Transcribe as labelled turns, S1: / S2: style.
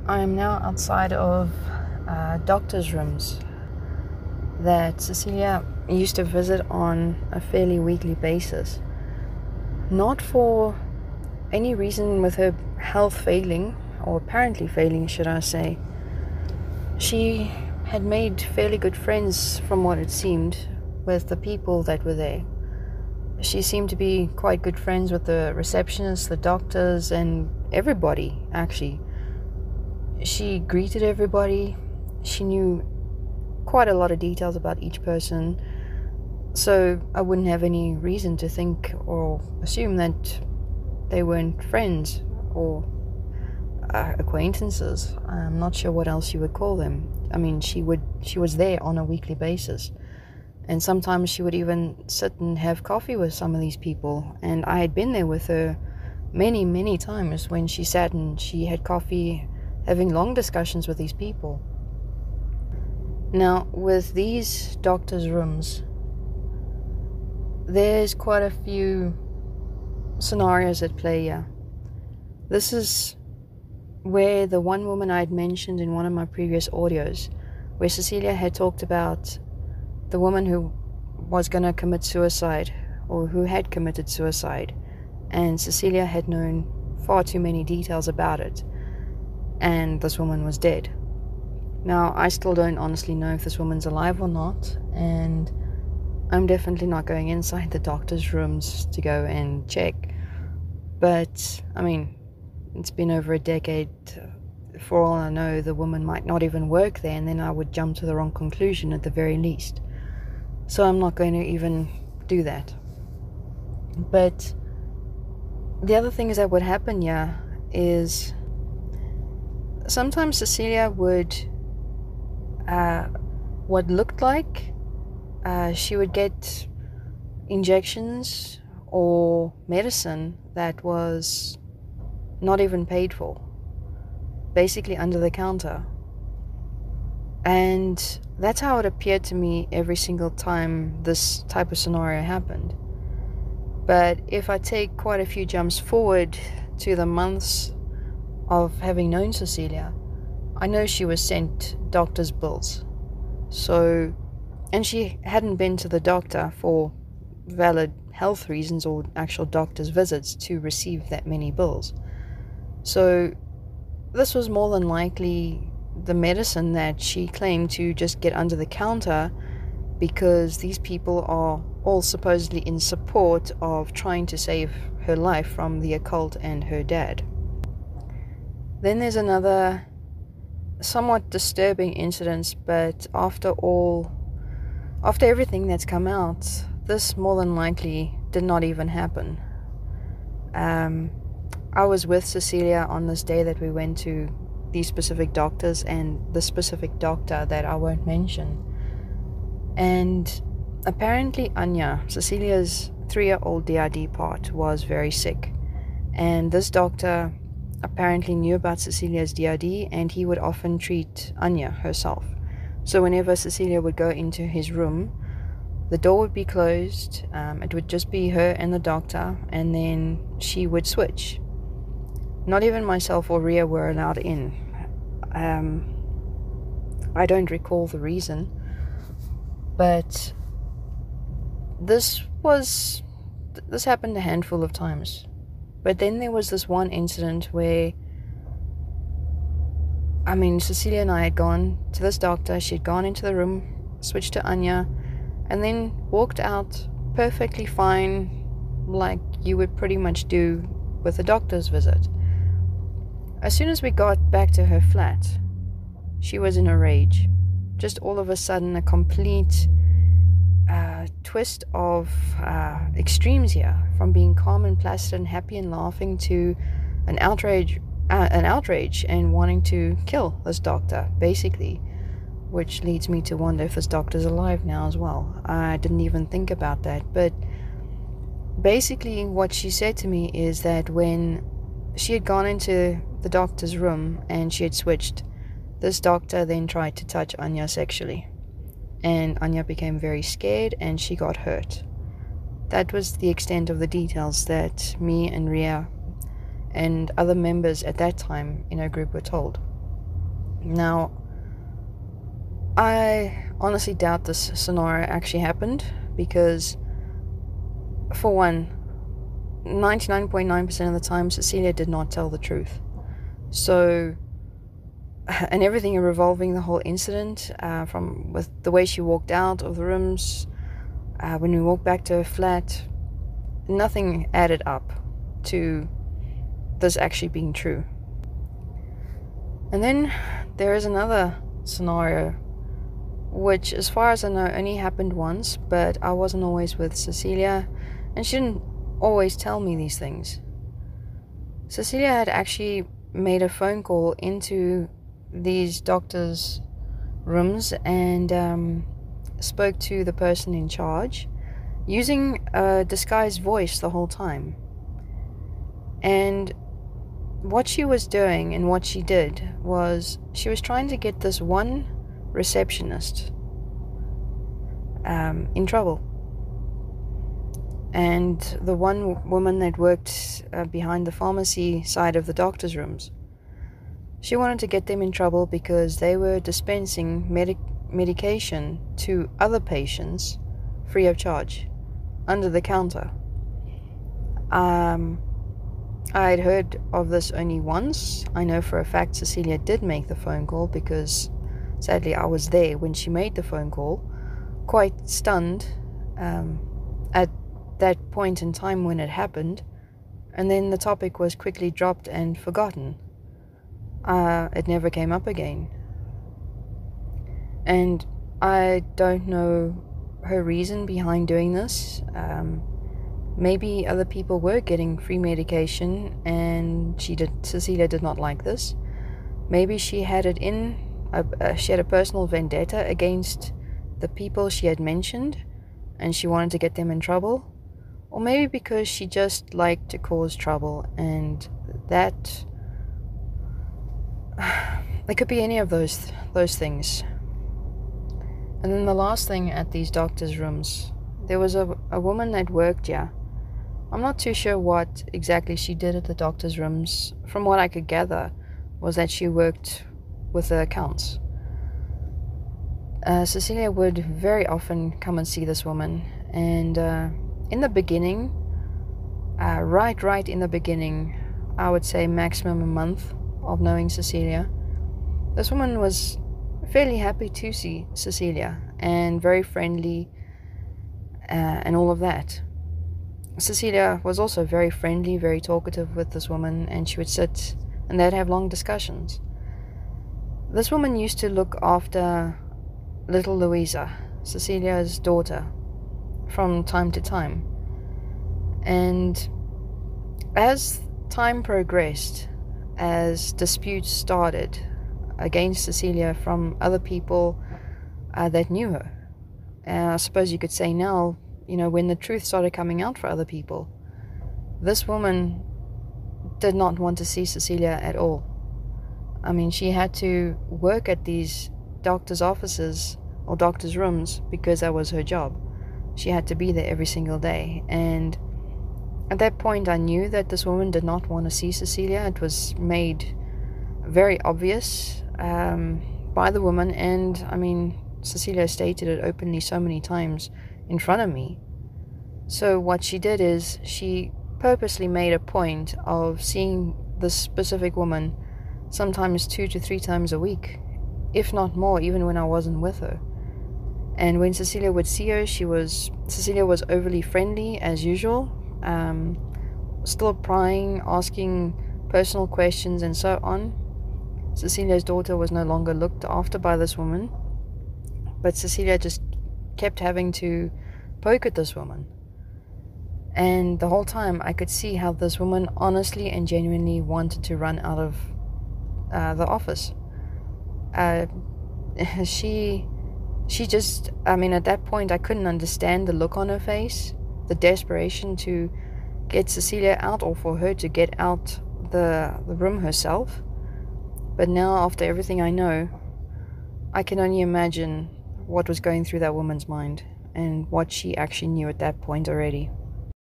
S1: I'm now outside of doctor's rooms that Cecilia used to visit on a fairly weekly basis. Not for any reason with her health failing, or apparently failing, should I say. She had made fairly good friends, from what it seemed, with the people that were there. She seemed to be quite good friends with the receptionists, the doctors, and everybody, actually. She greeted everybody. She knew quite a lot of details about each person, so I wouldn't have any reason to think or assume that they weren't friends or acquaintances. I'm not sure what else you would call them. I mean, she was there on a weekly basis, and sometimes she would even sit and have coffee with some of these people, and I had been there with her many times when she sat and she had coffee, having long discussions with these people. Now, with these doctors' rooms, there's quite a few scenarios at play here. This is where the one woman I had mentioned in one of my previous audios, where Cecilia had talked about the woman who was going to commit suicide, or who had committed suicide, and Cecilia had known far too many details about it, and this woman was dead. Now, I still don't honestly know if this woman's alive or not, and I'm definitely not going inside the doctor's rooms to go and check. But, I mean, it's been over a decade. For all I know, the woman might not even work there, and then I would jump to the wrong conclusion at the very least. So I'm not going to even do that. But the other things that would happen here is sometimes Cecilia would, what looked like, she would get injections or medicine that was not even paid for, basically under the counter. And that's how it appeared to me every single time this type of scenario happened. But if I take quite a few jumps forward to the months of having known Cecilia, I know she was sent doctor's bills. So, and she hadn't been to the doctor for valid health reasons or actual doctor's visits to receive that many bills. So this was more than likely the medicine that she claimed to just get under the counter, because these people are all supposedly in support of trying to save her life from the occult and her dad. Then there's another somewhat disturbing incident, but after everything that's come out, this more than likely did not even happen. I was with Cecilia on this day that we went to these specific doctors, and the specific doctor that I won't mention. And apparently Anya, Cecilia's 3-year-old DID part, was very sick. And this doctor apparently knew about Cecilia's DID, and he would often treat Anya herself. So whenever Cecilia would go into his room, the door would be closed, it would just be her and the doctor, and then she would switch. Not even myself or Ria were allowed in. I don't recall the reason, but this happened a handful of times. But then there was this one incident where, Cecilia and I had gone to this doctor. She had gone into the room, switched to Anya, and then walked out perfectly fine, like you would pretty much do with a doctor's visit. As soon as we got back to her flat, she was in a rage. Just all of a sudden, a complete twist of extremes here, from being calm and placid and happy and laughing to an outrage and wanting to kill this doctor, basically, which leads me to wonder if this doctor's alive now as well. I didn't even think about that, but basically what she said to me is that when she had gone into the doctor's room and she had switched, this doctor then tried to touch Anya sexually, and Anya became very scared and she got hurt. That was the extent of the details that me and Ria and other members at that time in our group were told. Now, I honestly doubt this scenario actually happened because, for one, 99.9% of the time, Cecilia did not tell the truth. So, and everything revolving the whole incident, from with the way she walked out of the rooms, when we walked back to her flat, nothing added up to this actually being true. And then there is another scenario, which, as far as I know, only happened once, but I wasn't always with Cecilia, and she didn't always tell me these things. Cecilia had actually made a phone call into these doctors' rooms and spoke to the person in charge, using a disguised voice the whole time. And what she was doing and what she did was she was trying to get this one receptionist in trouble. And the one woman that worked behind the pharmacy side of the doctor's rooms, she wanted to get them in trouble because they were dispensing medication to other patients free of charge, under the counter. I had heard of this only once. I know for a fact Cecilia did make the phone call because, sadly, I was there when she made the phone call, quite stunned at that point in time when it happened, and then the topic was quickly dropped and forgotten. It never came up again. And I don't know her reason behind doing this. Maybe other people were getting free medication and Cecilia did not like this. Maybe she had she had a personal vendetta against the people she had mentioned and she wanted to get them in trouble. Or maybe because she just liked to cause trouble, and that it could be any of those things. And then the last thing, at these doctors' rooms, there was a woman that worked here. I'm not too sure what exactly she did at the doctor's rooms. From what I could gather was that she worked with the accounts. Cecilia would very often come and see this woman, and in the beginning, right in the beginning, I would say maximum a month of knowing Cecilia, this woman was fairly happy to see Cecilia and very friendly and all of that. Cecilia was also very friendly, very talkative with this woman, and she would sit and they'd have long discussions. This woman used to look after little Louisa, Cecilia's daughter, from time to time. And as time progressed, as disputes started against Cecilia from other people that knew her, I suppose you could say now, when the truth started coming out for other people, this woman did not want to see Cecilia at all. I mean, she had to work at these doctors' offices or doctors' rooms because that was her job. She had to be there every single day. And at that point, I knew that this woman did not want to see Cecilia. It was made very obvious by the woman. And, I mean, Cecilia stated it openly so many times in front of me. So what she did is she purposely made a point of seeing this specific woman sometimes 2 to 3 times a week, if not more, even when I wasn't with her. And when Cecilia would see her, Cecilia was overly friendly as usual, still prying, asking personal questions and so on. Cecilia's daughter was no longer looked after by this woman, but Cecilia just kept having to poke at this woman. And the whole time I could see how this woman honestly and genuinely wanted to run out of the office. She just, I mean, at that point I couldn't understand the look on her face, the desperation to get Cecilia out, or for her to get out the room herself. But now, after everything I know, I can only imagine what was going through that woman's mind and what she actually knew at that point already.